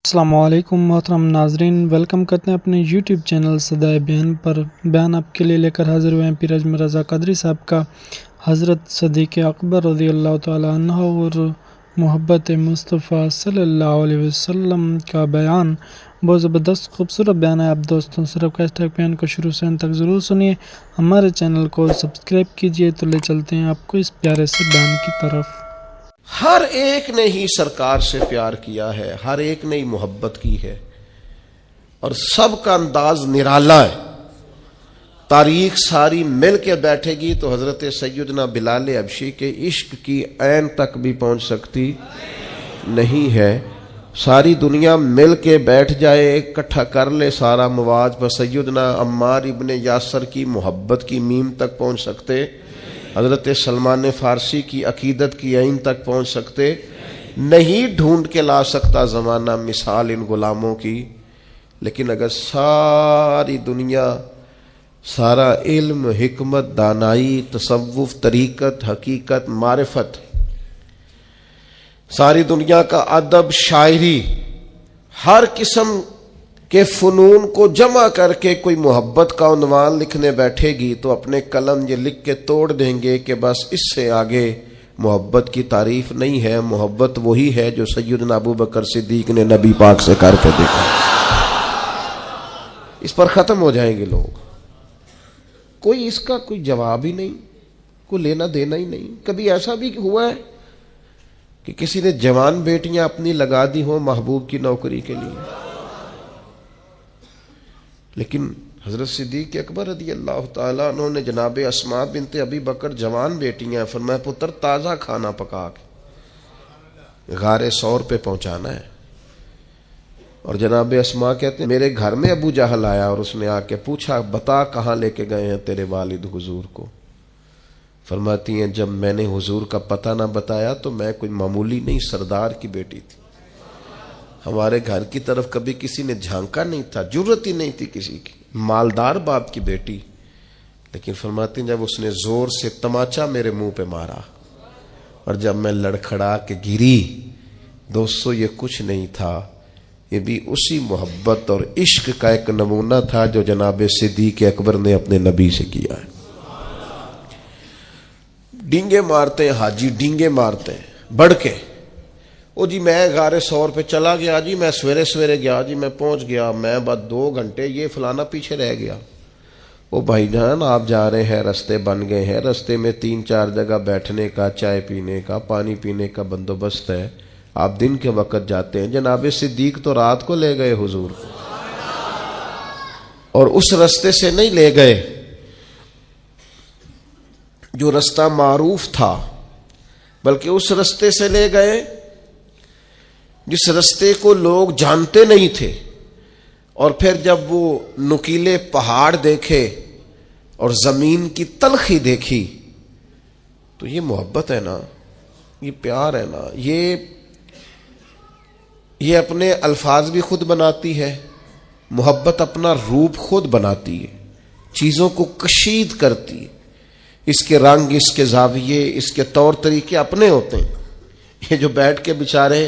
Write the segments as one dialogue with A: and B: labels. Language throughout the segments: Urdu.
A: السلام علیکم محترم ناظرین، ویلکم کرتے ہیں اپنے یوٹیوب چینل صدائے بیان پر۔ بیان آپ کے لیے لے کر حاضر ہوئے ہیں پیر اجمل رضا قادری صاحب کا حضرت صدیق اکبر رضی اللہ تعالی عنہ اور محبت مصطفیٰ صلی اللہ علیہ وسلم کا بیان۔ بہت زبردست خوبصورت بیان ہے، آپ دوستوں سے ریکویسٹ ہے بیان کو شروع سے ان تک ضرور سنیے، ہمارے چینل کو سبسکرائب کیجئے۔ تو لے چلتے ہیں آپ کو اس پیارے سے بیان کی طرف۔
B: ہر ایک نے ہی سرکار سے پیار کیا ہے، ہر ایک نے ہی محبت کی ہے، اور سب کا انداز نرالا ہے۔ تاریخ ساری مل کے بیٹھے گی تو حضرت سیدنا بلال حبشی کے عشق کی عین تک بھی پہنچ سکتی نہیں ہے۔ ساری دنیا مل کے بیٹھ جائے، اکٹھا کر لے سارا مواد، پر سیدنا عمار ابن یاسر کی محبت کی میم تک پہنچ سکتے، حضرت سلمان فارسی کی عقیدت کی عین تک پہنچ سکتے نہیں۔ ڈھونڈ کے لا سکتا زمانہ مثال ان غلاموں کی، لیکن اگر ساری دنیا، سارا علم، حکمت، دانائی، تصوف، طریقت، حقیقت، معرفت، ساری دنیا کا ادب، شاعری، ہر قسم کے فنون کو جمع کر کے کوئی محبت کا عنوان لکھنے بیٹھے گی تو اپنے قلم یہ لکھ کے توڑ دیں گے کہ بس اس سے آگے محبت کی تعریف نہیں ہے۔ محبت وہی ہے جو سیدنا ابو بکر صدیق نے نبی پاک سے کر کے دیکھا، اس پر ختم ہو جائیں گے لوگ۔ کوئی اس کا کوئی جواب ہی نہیں، کوئی لینا دینا ہی نہیں۔ کبھی ایسا بھی ہوا ہے کہ کسی نے جوان بیٹیاں اپنی لگا دی ہوں محبوب کی نوکری کے لیے، لیکن حضرت صدیق اکبر رضی اللہ تعالیٰ عنہ نے جناب اسماء بنت ابی بکر جوان بیٹیاں، فرمایا پتر تازہ کھانا پکا کے غار ثور پہ پہنچانا ہے۔ اور جناب اسماء کہتے ہیں میرے گھر میں ابو جہل آیا اور اس نے آ کے پوچھا بتا کہاں لے کے گئے ہیں تیرے والد حضور کو؟ فرماتی ہیں جب میں نے حضور کا پتہ نہ بتایا تو میں کوئی معمولی نہیں، سردار کی بیٹی تھی، ہمارے گھر کی طرف کبھی کسی نے جھانکا نہیں تھا، جرت ہی نہیں تھی کسی کی، مالدار باپ کی بیٹی۔ لیکن فرماتی ہیں جب اس نے زور سے تماچا میرے منہ پہ مارا اور جب میں لڑکھڑا کے گری، دوستو یہ کچھ نہیں تھا، یہ بھی اسی محبت اور عشق کا ایک نمونہ تھا جو جناب صدیق اکبر نے اپنے نبی سے کیا ہے۔ ڈینگے مارتے ہیں حاجی، ڈینگے مارتے ہیں بڑھ کے، او جی میں غار ثور پہ چلا گیا جی، میں سویرے سویرے گیا جی، میں پہنچ گیا، میں بعد 2 گھنٹے، یہ فلانا پیچھے رہ گیا۔ او بھائی جان آپ جا رہے ہیں، رستے بن گئے ہیں، رستے میں 3-4 جگہ بیٹھنے کا، چائے پینے کا، پانی پینے کا بندوبست ہے، آپ دن کے وقت جاتے ہیں۔ جناب صدیق تو رات کو لے گئے حضور کو، اور اس رستے سے نہیں لے گئے جو رستہ معروف تھا، بلکہ اس رستے سے لے گئے جس رستے کو لوگ جانتے نہیں تھے۔ اور پھر جب وہ نکیلے پہاڑ دیکھے اور زمین کی تلخی دیکھی تو یہ محبت ہے نا، یہ پیار ہے نا، یہ اپنے الفاظ بھی خود بناتی ہے، محبت اپنا روپ خود بناتی ہے، چیزوں کو کشید کرتی ہے، اس کے رنگ، اس کے زاویے، اس کے طور طریقے اپنے ہوتے ہیں۔ یہ جو بیٹھ کے بیچارے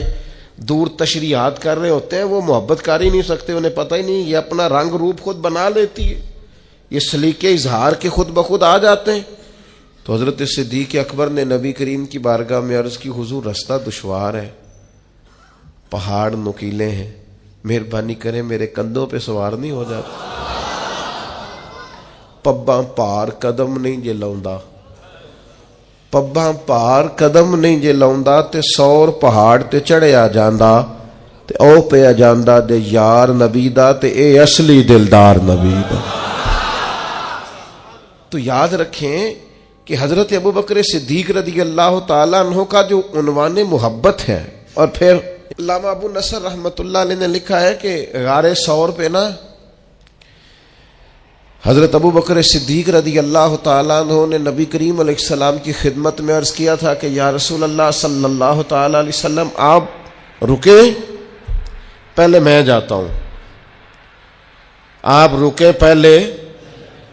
B: دور تشریحات کر رہے ہوتے ہیں وہ محبت کر ہی نہیں سکتے، انہیں پتہ ہی نہیں، یہ اپنا رنگ روپ خود بنا لیتی ہے، یہ سلیقے اظہار کے خود بخود آ جاتے ہیں۔ تو حضرت صدیق اکبر نے نبی کریم کی بارگاہ میں عرض کی حضور رستہ دشوار ہے، پہاڑ نکیلے ہیں، مہربانی کریں میرے کندھوں پہ سوار نہیں ہو جاتا؟ پباں پار قدم نہیں جے لاؤندا، پباں پار قدم نہیں جے لاؤندا تے 100 پہاڑ تے چڑھیا جاندا تے او پیا جاندا دے یار نبی دا تے اے اصلی دلدار نبی دا۔ تو یاد رکھیں کہ حضرت ابوبکر صدیق رضی اللہ تعالیٰ عنہ کا جو عنوان محبت ہے، اور پھر علامہ ابو نصر رحمۃ اللہ علیہ نے لکھا ہے کہ غار ثور پہ نا حضرت ابوبکر صدیق رضی اللہ تعالیٰ عنہ نے نبی کریم علیہ السلام کی خدمت میں عرض کیا تھا کہ یا رسول اللہ صلی اللہ تعالیٰ علیہ وسلم آپ رکیں، پہلے میں جاتا ہوں، آپ رکیں پہلے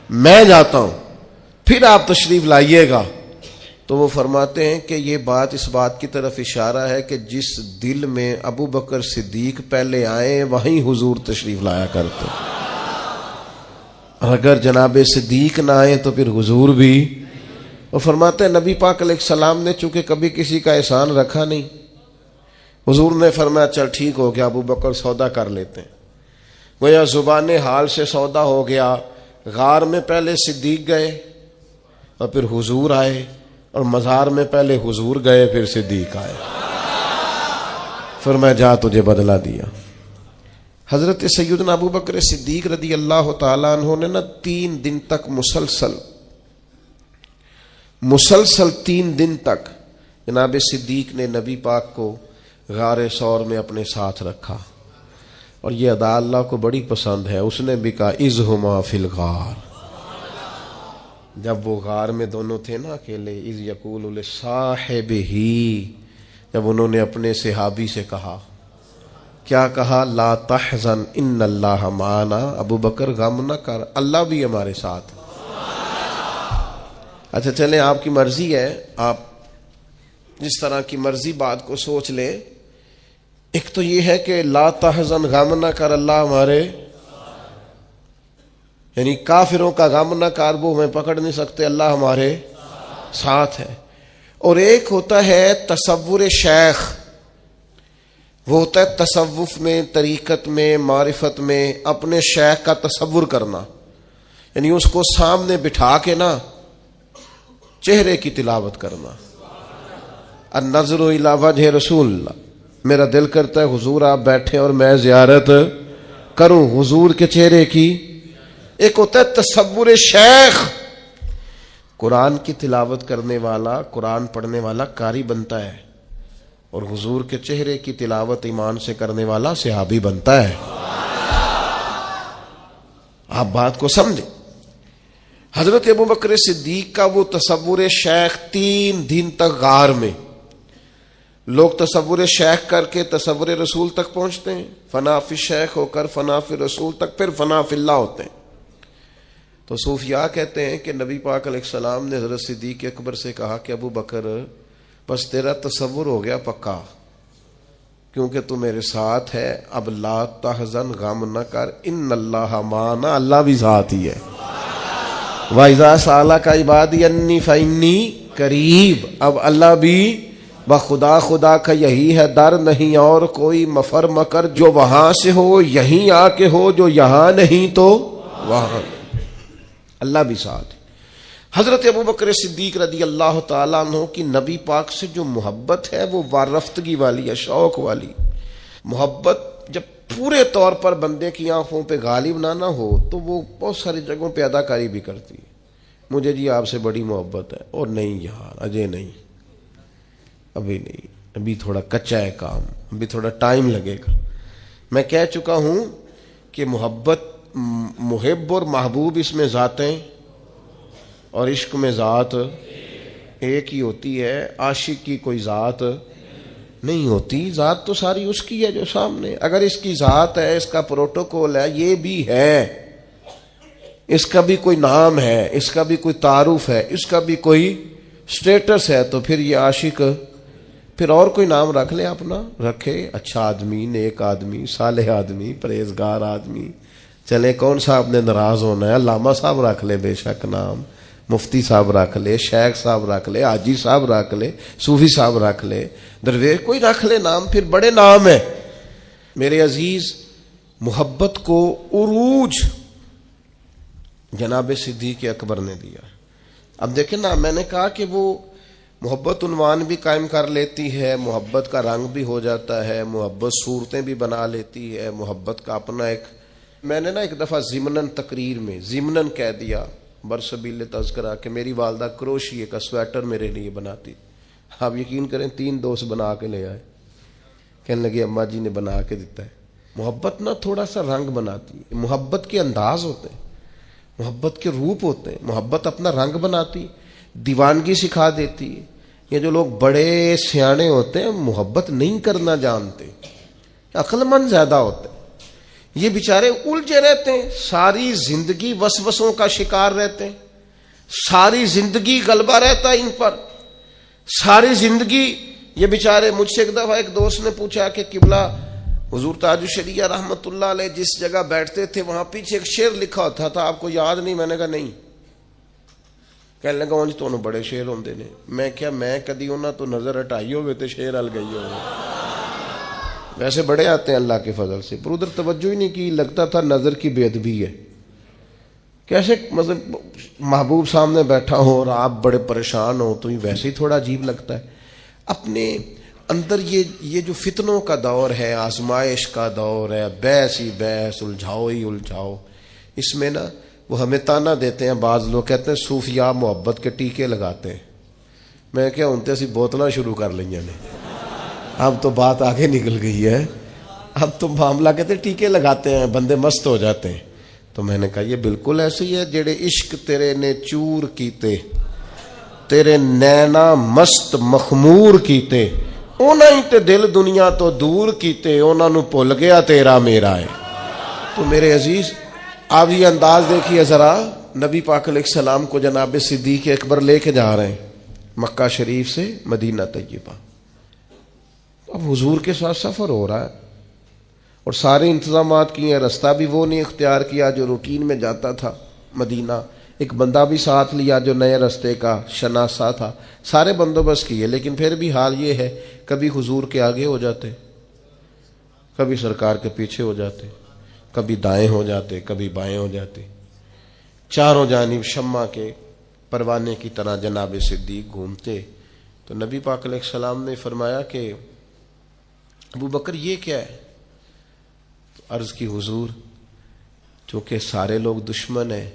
B: میں جاتا ہوں، پھر آپ تشریف لائیے گا۔ تو وہ فرماتے ہیں کہ یہ بات اس بات کی طرف اشارہ ہے کہ جس دل میں ابو بکر صدیق پہلے آئے وہیں حضور تشریف لایا کرتے، اور اگر جناب صدیق نہ آئے تو پھر حضور بھی۔ وہ فرماتے ہیں نبی پاک علیہ السلام نے چونکہ کبھی کسی کا احسان رکھا نہیں، حضور نے فرمایا چل ٹھیک ہو گیا ابو بکر سودا کر لیتے ہیں۔ گویا زبان حال سے سودا ہو گیا، غار میں پہلے صدیق گئے اور پھر حضور آئے، اور مزار میں پہلے حضور گئے پھر صدیق آئے، فرمایا جا تجھے بدلہ دیا۔ حضرت سیدنا ابو بکر صدیق رضی اللہ تعالیٰ عنہ نے 3 دن تک مسلسل 3 دن تک جناب صدیق نے نبی پاک کو غار ثور میں اپنے ساتھ رکھا، اور یہ ادا اللہ کو بڑی پسند ہے۔ اس نے بھی کہا اذہما فی الغار، جب وہ غار میں دونوں تھے نا اکیلے، اذ یقول لصاحبہ، جب انہوں نے اپنے صحابی سے کہا، کیا کہا؟ لا تحزن ان اللہ معنا، ابو بکر غم نہ کر، اللہ بھی ہمارے ساتھ۔ اچھا چلیں، آپ کی مرضی ہے، آپ جس طرح کی مرضی بات کو سوچ لیں۔ ایک تو یہ ہے کہ لا تحزن، غم نہ کر، اللہ ہمارے، یعنی کافروں کا غم نہ کر، وہ ہمیں پکڑ نہیں سکتے، اللہ ہمارے ساتھ ہے۔ اور ایک ہوتا ہے تصور شیخ، وہ ہوتا ہے تصوف میں، طریقت میں، معرفت میں اپنے شیخ کا تصور کرنا، یعنی اس کو سامنے بٹھا کے نا چہرے کی تلاوت کرنا۔ النظر الی وجہ رسول اللہ، میرا دل کرتا ہے حضور آپ بیٹھے اور میں زیارت کروں حضور کے چہرے کی۔ ایک ہوتا ہے تصور شیخ، قرآن کی تلاوت کرنے والا، قرآن پڑھنے والا قاری بنتا ہے، اور حضور کے چہرے کی تلاوت ایمان سے کرنے والا صحابی بنتا ہے۔ آپ بات کو سمجھیں۔ حضرت ابو بکر صدیق کا وہ تصور شیخ 3 دن تک غار میں، لوگ تصور شیخ کر کے تصور رسول تک پہنچتے ہیں، فنا فی شیخ ہو کر فنا فی رسول تک، پھر فنا فی اللہ ہوتے ہیں۔ تو صوفیاء کہتے ہیں کہ نبی پاک علیہ السلام نے حضرت صدیق اکبر سے کہا کہ ابو بکر بس تیرا تصور ہو گیا پکا، کیونکہ تو میرے ساتھ ہے، اب لا تحزن، غم نہ کر، ان اللہ معنا، اللہ بھی ساتھ ہی ہے۔ وَإِذَا سَأَلَكَ عِبَادِي أَنِّي فَإِنِّي قریب، اب اللہ بھی بخدا، خدا کا یہی ہے در، نہیں اور کوئی مفر مکر، جو وہاں سے ہو یہیں آ کے ہو، جو یہاں نہیں تو وہاں، اللہ بھی ساتھ ہے۔ حضرت ابو بکر صدیق رضی اللہ تعالیٰ عنہ کی نبی پاک سے جو محبت ہے وہ وارفتگی والی ہے، شوق والی محبت۔ جب پورے طور پر بندے کی آنکھوں پہ غالب نہ ہو تو وہ بہت ساری جگہوں پہ اداکاری بھی کرتی ہے، مجھے جی آپ سے بڑی محبت ہے، اور نہیں یار اجے نہیں، ابھی نہیں، ابھی تھوڑا کچا ہے کام، ابھی تھوڑا ٹائم لگے گا۔ میں کہہ چکا ہوں کہ محبت، محب اور محبوب اس میں ذاتیں، اور عشق میں ذات ایک ہی ہوتی ہے، عاشق کی کوئی ذات نہیں ہوتی، ذات تو ساری اس کی ہے جو سامنے۔ اگر اس کی ذات ہے، اس کا پروٹوکول ہے، یہ بھی ہے، اس کا بھی کوئی نام ہے، اس کا بھی کوئی تعارف ہے، اس کا بھی کوئی سٹیٹس ہے، تو پھر یہ عاشق پھر اور کوئی نام رکھ لے اپنا، رکھے، اچھا آدمی، نیک آدمی، صالح آدمی، پرہیزگار آدمی، چلے کون صاحب نے ناراض ہونا ہے، علامہ صاحب رکھ لے بے شک نام، مفتی صاحب رکھ لے، شیخ صاحب رکھ لے، حاجی صاحب رکھ لے، صوفی صاحب رکھ لے، درویش کوئی رکھ لے نام، پھر بڑے نام ہیں۔ میرے عزیز، محبت کو عروج جناب صدیق اکبر نے دیا۔ اب دیکھیں نا، میں نے کہا کہ وہ محبت عنوان بھی قائم کر لیتی ہے، محبت کا رنگ بھی ہو جاتا ہے، محبت صورتیں بھی بنا لیتی ہے، محبت کا اپنا ایک، میں نے نا ایک دفعہ ضمناً تقریر میں ضمناً کہہ دیا برسبیل تذکرہ کہ میری والدہ کروشیے کا سویٹر میرے لیے بناتی، آپ یقین کریں 3 دوست بنا کے لے آئے، کہنے لگے اماں جی نے بنا کے دیتا ہے۔ محبت نا تھوڑا سا رنگ بناتی ہے، محبت کے انداز ہوتے ہیں، محبت کے روپ ہوتے ہیں، محبت اپنا رنگ بناتی، دیوانگی سکھا دیتی ہے۔ یہ جو لوگ بڑے سیانے ہوتے ہیں محبت نہیں کرنا جانتے، عقل مند زیادہ ہوتے ہیں، یہ بیچارے الجھے رہتے ہیں، ساری زندگی وسوسوں کا شکار رہتے ہیں، ساری زندگی غلبہ رہتا ہے ان پر، ساری زندگی یہ بیچارے. مجھ سے ایک دفعہ ایک دوست نے پوچھا کہ قبلہ حضور تاج الشریعہ رحمت اللہ علیہ جس جگہ بیٹھتے تھے وہاں پیچھے ایک شعر لکھا ہوتا تھا, آپ کو یاد نہیں؟ میں نے کہا نہیں. کہنے لگا اونج تو بڑے شعر ہوندے نے. میں کیا میں کدی انہاں تو نظر ہٹائی ہوئے تے شعر ہل گئی ہوئے. ویسے بڑے آتے ہیں اللہ کے فضل سے, پر ادھر توجہ ہی نہیں کی. لگتا تھا نظر کی بے ادبی ہے. کیسے مطلب محبوب سامنے بیٹھا ہو اور آپ بڑے پریشان ہو تو یہ ویسے ہی تھوڑا عجیب لگتا ہے. اپنے اندر یہ جو فتنوں کا دور ہے, آزمائش کا دور ہے, بحث ہی بحث, الجھاؤ ہی الجھاؤ, اس میں نا وہ ہمیں تانا دیتے ہیں. بعض لوگ کہتے ہیں صوفیاء محبت کے ٹیکے لگاتے ہیں. میں کیا انتے سی بوتلاں شروع کر لیں نے. اب تو بات آگے نکل گئی ہے. اب تو معاملہ کہتے ٹیکے لگاتے ہیں, بندے مست ہو جاتے ہیں. تو میں نے کہا یہ بالکل ایسے ہی ہے. جڑے عشق تیرے نے چور کیتے, تیرے نینا مست مخمور کیتے, انہاں ہی تے دل دنیا تو دور کیتے, انہاں نو بھول گیا تیرا میرا ہے. تو میرے عزیز آپ یہ انداز دیکھیے ذرا. نبی پاک علیہ السلام کو جناب صدیق اکبر لے کے جا رہے ہیں مکہ شریف سے مدینہ طیبہ. اب حضور کے ساتھ سفر ہو رہا ہے اور سارے انتظامات کیے ہیں. رستہ بھی وہ نہیں اختیار کیا جو روٹین میں جاتا تھا مدینہ. ایک بندہ بھی ساتھ لیا جو نئے رستے کا شناسا تھا. سارے بندوبست کیے, لیکن پھر بھی حال یہ ہے کبھی حضور کے آگے ہو جاتے, کبھی سرکار کے پیچھے ہو جاتے, کبھی دائیں ہو جاتے, کبھی بائیں ہو جاتے. چاروں جانب شمع کے پروانے کی طرح جناب صدیق گھومتے. تو نبی پاک علیہ السلام نے فرمایا کہ ابو بکر یہ کیا ہے؟ عرض کی حضور چونکہ سارے لوگ دشمن ہیں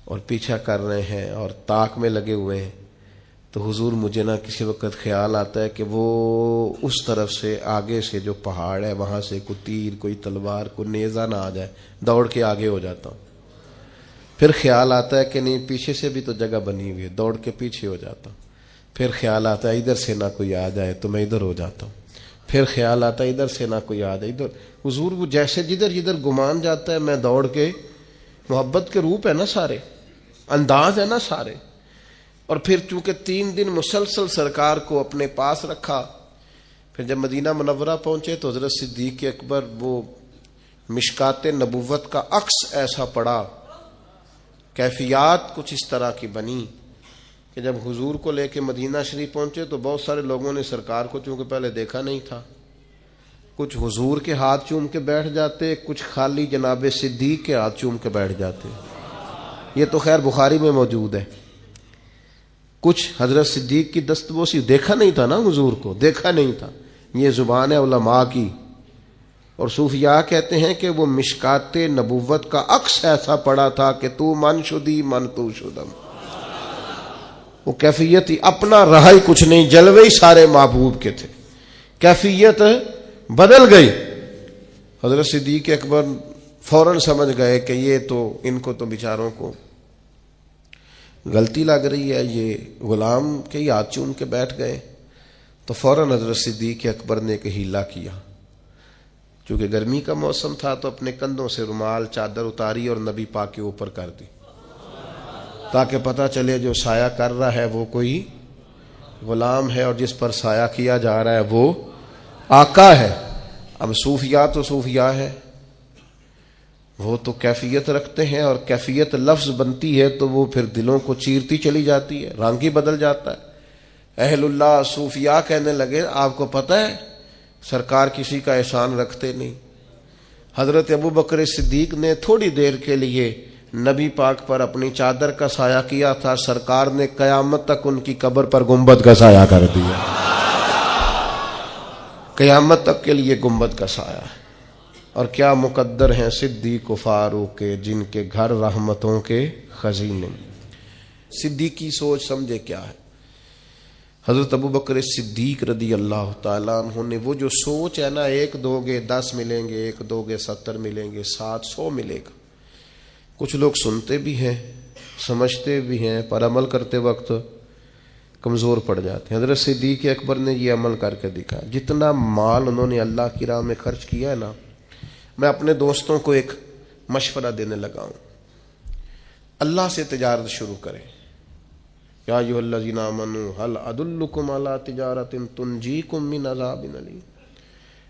B: اور پیچھا کر رہے ہیں اور طاق میں لگے ہوئے ہیں, تو حضور مجھے نہ کسی وقت خیال آتا ہے کہ وہ اس طرف سے آگے سے جو پہاڑ ہے وہاں سے کوئی تیر, کوئی تلوار, کوئی نیزہ نہ آ جائے, دوڑ کے آگے ہو جاتا ہوں. پھر خیال آتا ہے کہ نہیں پیچھے سے بھی تو جگہ بنی ہوئی ہے, دوڑ کے پیچھے ہو جاتا ہوں. پھر خیال آتا ہے ادھر سے نہ کوئی آ جائے تو میں ادھر ہو جاتا ہوں. پھر خیال آتا ہے ادھر سے نہ کوئی آ جائے ادھر. حضور وہ جیسے جدھر جدھر گمان جاتا ہے میں دوڑ کے, محبت کے روپ ہے نا سارے, انداز ہے نا سارے. اور پھر چونکہ 3 دن مسلسل سرکار کو اپنے پاس رکھا, پھر جب مدینہ منورہ پہنچے تو حضرت صدیق اکبر وہ مشکات نبوت کا عکس ایسا پڑا, کیفیات کچھ اس طرح کی بنی کہ جب حضور کو لے کے مدینہ شریف پہنچے تو بہت سارے لوگوں نے سرکار کو چونکہ پہلے دیکھا نہیں تھا, کچھ حضور کے ہاتھ چوم کے بیٹھ جاتے, کچھ خالی جناب صدیق کے ہاتھ چوم کے بیٹھ جاتے. یہ تو خیر بخاری میں موجود ہے. کچھ حضرت صدیق کی دستبوسی, دیکھا نہیں تھا نا حضور کو, دیکھا نہیں تھا. یہ زبان ہے علماء کی. اور صوفیاء کہتے ہیں کہ وہ مشکات نبوت کا عکس ایسا پڑا تھا کہ تو من شدی من تو شدم. وہ کیفیت ہی اپنا رہا ہی کچھ نہیں, جلوے ہی سارے محبوب کے تھے. کیفیت بدل گئی. حضرت صدیق اکبر فوراً سمجھ گئے کہ یہ تو ان کو تو بیچاروں کو غلطی لگ رہی ہے, یہ غلام کے ہی ہاتھ چوم کے بیٹھ گئے. تو فوراً حضرت صدیق اکبر نے ایک ہیلا کیا. چونکہ گرمی کا موسم تھا تو اپنے کندھوں سے رومال چادر اتاری اور نبی پاک کے اوپر کر دی, تاکہ پتہ چلے جو سایہ کر رہا ہے وہ کوئی غلام ہے اور جس پر سایہ کیا جا رہا ہے وہ آقا ہے. اب صوفیاء تو صوفیاء ہے, وہ تو کیفیت رکھتے ہیں, اور کیفیت لفظ بنتی ہے تو وہ پھر دلوں کو چیرتی چلی جاتی ہے, رنگ ہی بدل جاتا ہے. اہل اللہ صوفیاء کہنے لگے آپ کو پتہ ہے سرکار کسی کا احسان رکھتے نہیں. حضرت ابو بکر صدیق نے تھوڑی دیر کے لیے نبی پاک پر اپنی چادر کا سایہ کیا تھا, سرکار نے قیامت تک ان کی قبر پر گنبد کا سایہ کر دیا. قیامت تک کے لیے گنبد کا سایہ. اور کیا مقدر ہیں صدیق و فاروق کے, جن کے گھر رحمتوں کے خزینے. صدیقی سوچ سمجھے کیا ہے. حضرت ابو بکر صدیق رضی اللہ تعالیٰ عنہ نے وہ جو سوچ ہے نا, 1 دو گے 10 ملیں گے, 1 دو گے 70 ملیں گے, 700 ملے گا. کچھ لوگ سنتے بھی ہیں سمجھتے بھی ہیں پر عمل کرتے وقت کمزور پڑ جاتے ہیں. حضرت صدیق اکبر نے یہ عمل کر کے دکھا. جتنا مال انہوں نے اللہ کی راہ میں خرچ کیا ہے نا, میں اپنے دوستوں کو ایک مشورہ دینے لگا ہوں, اللہ سے تجارت شروع کریں. یا ایھا الذین آمنوا هل ادلکم علی تجارۃ تنجیکم من عذاب الیم،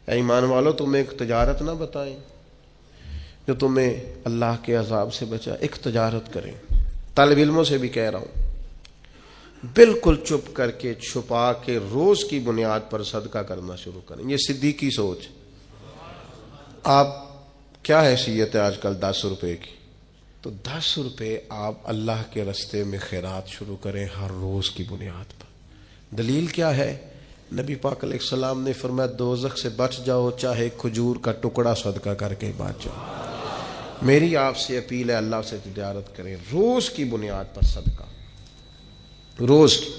B: اے ایمان والو تمہیں ایک تجارت نہ بتائیں جو تمہیں اللہ کے عذاب سے بچا۔ ایک تجارت کریں، طالب علموں سے بھی کہہ رہا ہوں، بالکل چپ کر کے چھپا کے روز کی بنیاد پر صدقہ کرنا شروع کریں۔ یہ صدیقی سوچ۔ آپ کیا حیثیت ہے آج کل 10 روپے کی؟ تو 10 روپے آپ اللہ کے راستے میں خیرات شروع کریں ہر روز کی بنیاد پر۔ دلیل کیا ہے؟ نبی پاک علیہ السلام نے فرمایا دوزخ سے بچ جاؤ چاہے کھجور کا ٹکڑا صدقہ کر کے بچ جاؤ۔ میری آپ سے اپیل ہے اللہ سے تجارت کریں روز کی بنیاد پر صدقہ، روز کی۔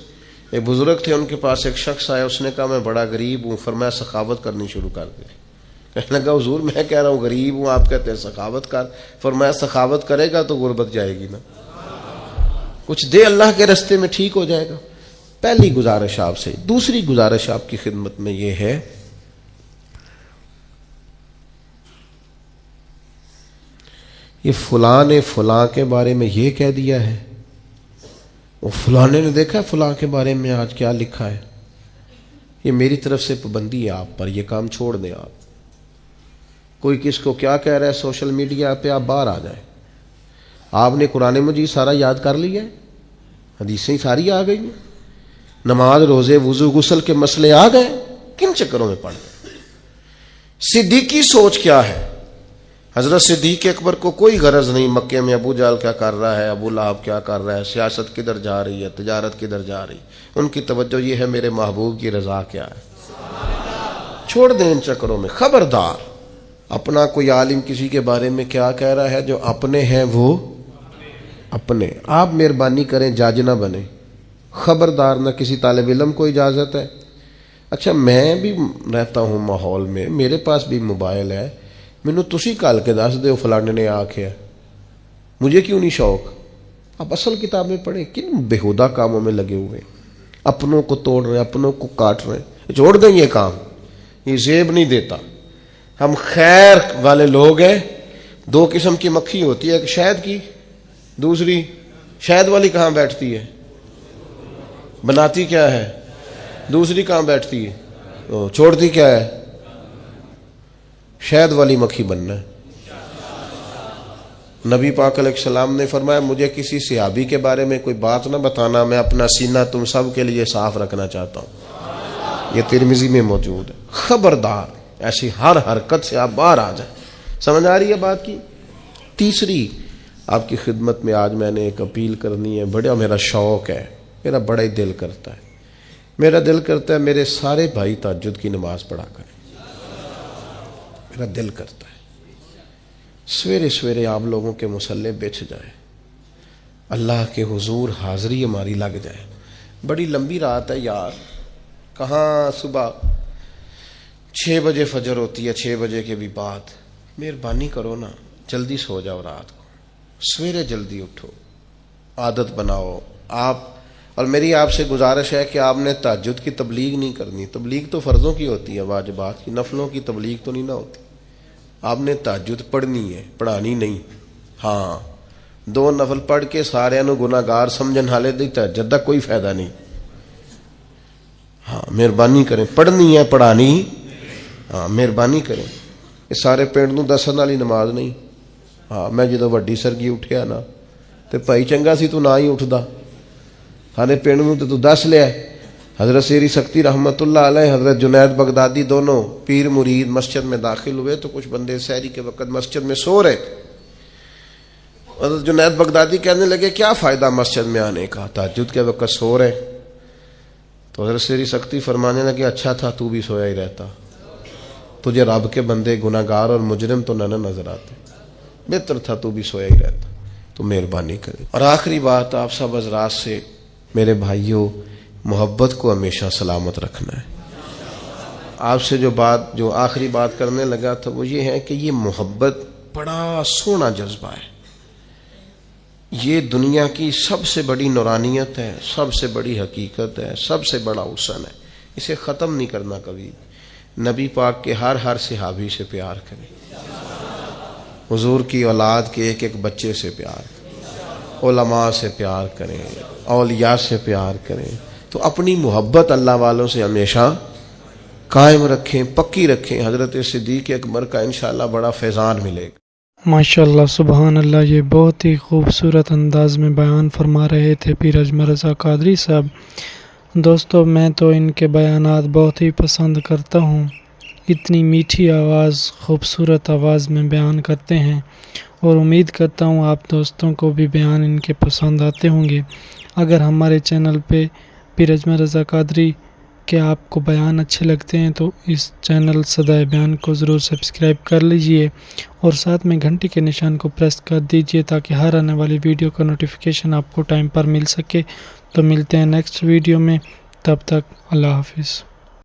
B: ایک بزرگ تھے، ان کے پاس ایک شخص آیا، اس نے کہا میں بڑا غریب ہوں، فرمایا سخاوت کرنی شروع کر دے۔ کہنے لگا حضور میں کہہ رہا ہوں غریب ہوں، آپ کہتے ہیں سخاوت کر۔ فرمایا سخاوت کرے گا تو غربت جائے گی نا، کچھ دے اللہ کے راستے میں ٹھیک ہو جائے گا۔ پہلی گزارش آپ سے۔ دوسری گزارش آپ کی خدمت میں یہ ہے، یہ فلاں نے فلاں کے بارے میں یہ کہہ دیا ہے، وہ فلاں نے دیکھا فلاں کے بارے میں آج کیا لکھا ہے، یہ میری طرف سے پابندی ہے آپ پر، یہ کام چھوڑ دیں آپ۔ کوئی کس کو کیا کہہ رہا ہے سوشل میڈیا پہ، آپ باہر آ جائیں۔ آپ نے قرآن مجید سارا یاد کر لیا ہے، حدیثیں ساری آ گئی ہیں، نماز روزے وضو غسل کے مسئلے آ گئے، کن چکروں میں پڑ گئے؟ صدیقی سوچ کیا ہے؟ حضرت صدیق اکبر کو کوئی غرض نہیں مکے میں ابو جہل کیا کر رہا ہے، ابو لہب کیا کر رہا ہے، سیاست کدھر جا رہی ہے، تجارت کدھر جا رہی، ان کی توجہ یہ ہے میرے محبوب کی رضا کیا ہے۔ چھوڑ دیں ان چکروں میں۔ خبردار، اپنا کوئی عالم کسی کے بارے میں کیا کہہ رہا ہے، جو اپنے ہیں وہ اپنے، آپ مہربانی کریں جج نہ بنیں۔ خبردار، نہ کسی طالب علم کو اجازت ہے۔ اچھا میں بھی رہتا ہوں ماحول میں، میرے پاس بھی موبائل ہے، مینوں تسی کل کے دس دیو فلانے نے آکھیا، مجھے کیوں نہیں شوق؟ آپ اصل کتابیں پڑھیں، کن بےہودہ کاموں میں لگے ہوئے، اپنوں کو توڑ رہے ہیں، اپنوں کو کاٹ رہے ہیں۔ چھوڑ دیں یہ کام، یہ زیب نہیں دیتا۔ ہم خیر والے لوگ ہیں۔ 2 قسم کی مکھی ہوتی ہے، ایک شہد کی، دوسری شہد والی کہاں بیٹھتی ہے؟ بناتی کیا ہے؟ دوسری کہاں بیٹھتی ہے؟ چھوڑتی کیا ہے؟ شہد والی مکھی بننا ہے۔ نبی پاک علیہ السلام نے فرمایا مجھے کسی صحابی کے بارے میں کوئی بات نہ بتانا، میں اپنا سینہ تم سب کے لیے صاف رکھنا چاہتا ہوں۔ یہ ترمذی میں موجود ہے۔ خبردار، ایسی ہر حرکت سے آپ باہر آ جائیں۔ سمجھ آ رہی ہے بات کی؟ تیسری آپ کی خدمت میں آج میں نے ایک اپیل کرنی ہے، بڑا میرا شوق ہے، میرا بڑا ہی دل کرتا ہے، میرا دل کرتا ہے میرے سارے بھائی تہجد کی نماز پڑھا کریں، میرا دل کرتا ہے سویرے سویرے آپ لوگوں کے مصلے بچھ جائیں، اللہ کے حضور حاضری ہماری لگ جائے۔ بڑی لمبی رات ہے یار، کہاں صبح 6 بجے فجر ہوتی ہے، 6 بجے کے بھی بعد۔ مہربانی کرو نا، جلدی سو جاؤ، رات کو سویرے جلدی اٹھو، عادت بناؤ آپ۔ اور میری آپ سے گزارش ہے کہ آپ نے تہجد کی تبلیغ نہیں کرنی، تبلیغ تو فرضوں کی ہوتی ہے، واجبات کی، نفلوں کی تبلیغ تو نہیں نہ ہوتی۔ آپ نے تہجد پڑھنی ہے، پڑھانی نہیں۔ ہاں 2 نفل پڑھ کے سارے نو گناہگار سمجھن حالے دی تہجد دا کوئی فائدہ نہیں۔ ہاں مہربانی کریں، پڑھنی ہے پڑھانی، ہاں مہربانی کریں۔ یہ سارے پنڈ نو دسن والی نماز نہیں۔ ہاں میں جدو وڈی سرگی اٹھیا نا تے بھائی چنگا سی تو نہ ہی اٹھدا، سارے پنڈ نو تے تو دس لیا۔ حضرت سیری سختی رحمت اللہ علیہ، حضرت جنید بغدادی دونوں پیر مرید مسجد میں داخل ہوئے تو کچھ بندے سحری کے وقت مسجد میں سو رہے۔ حضرت جنید بغدادی کہنے لگے کیا فائدہ مسجد میں آنے کا، تہجد کے وقت سو رہے۔ تو حضرت سیری سختی فرمانے لگے اچھا تھا تو بھی سویا ہی رہتا، تجھے رب کے بندے گناہگار اور مجرم تو نہ نظر آتے، بہتر تھا تو بھی سویا ہی رہتا۔ تو مہربانی کریں۔ اور آخری بات آپ سب حضرات سے، میرے بھائیوں، محبت کو ہمیشہ سلامت رکھنا ہے۔ آپ سے جو آخری بات کرنے لگا تھا وہ یہ ہے کہ یہ محبت بڑا سونا جذبہ ہے، یہ دنیا کی سب سے بڑی نورانیت ہے، سب سے بڑی حقیقت ہے، سب سے بڑا حسن ہے، اسے ختم نہیں کرنا کبھی۔ نبی پاک کے ہر صحابی سے پیار کریں، حضور کی اولاد کے ایک ایک بچے سے پیار کریں، علماء سے پیار کریں، اولیاء سے پیار کریں، تو اپنی محبت اللہ والوں سے ہمیشہ قائم رکھیں، پکی رکھیں. حضرت صدیق اکبر کا انشاءاللہ بڑا فیضان ملے گا.
A: ماشاءاللہ سبحان اللہ، یہ بہت ہی خوبصورت انداز میں بیان فرما رہے تھے پیر اجمل رضا قادری صاحب. دوستو میں تو ان کے بیانات بہت ہی پسند کرتا ہوں. اتنی میٹھی آواز، خوبصورت آواز میں بیان کرتے ہیں، اور امید کرتا ہوں آپ دوستوں کو بھی بیان ان کے پسند آتے ہوں گے. اگر ہمارے چینل پہ پیر اجمل رضا قادری کہ آپ کو بیان اچھے لگتے ہیں تو اس چینل صدائے بیان کو ضرور سبسکرائب کر لیجئے، اور ساتھ میں گھنٹی کے نشان کو پریس کر دیجئے تاکہ ہر آنے والی ویڈیو کا نوٹیفیکیشن آپ کو ٹائم پر مل سکے. تو ملتے ہیں نیکسٹ ویڈیو میں، تب تک اللہ حافظ.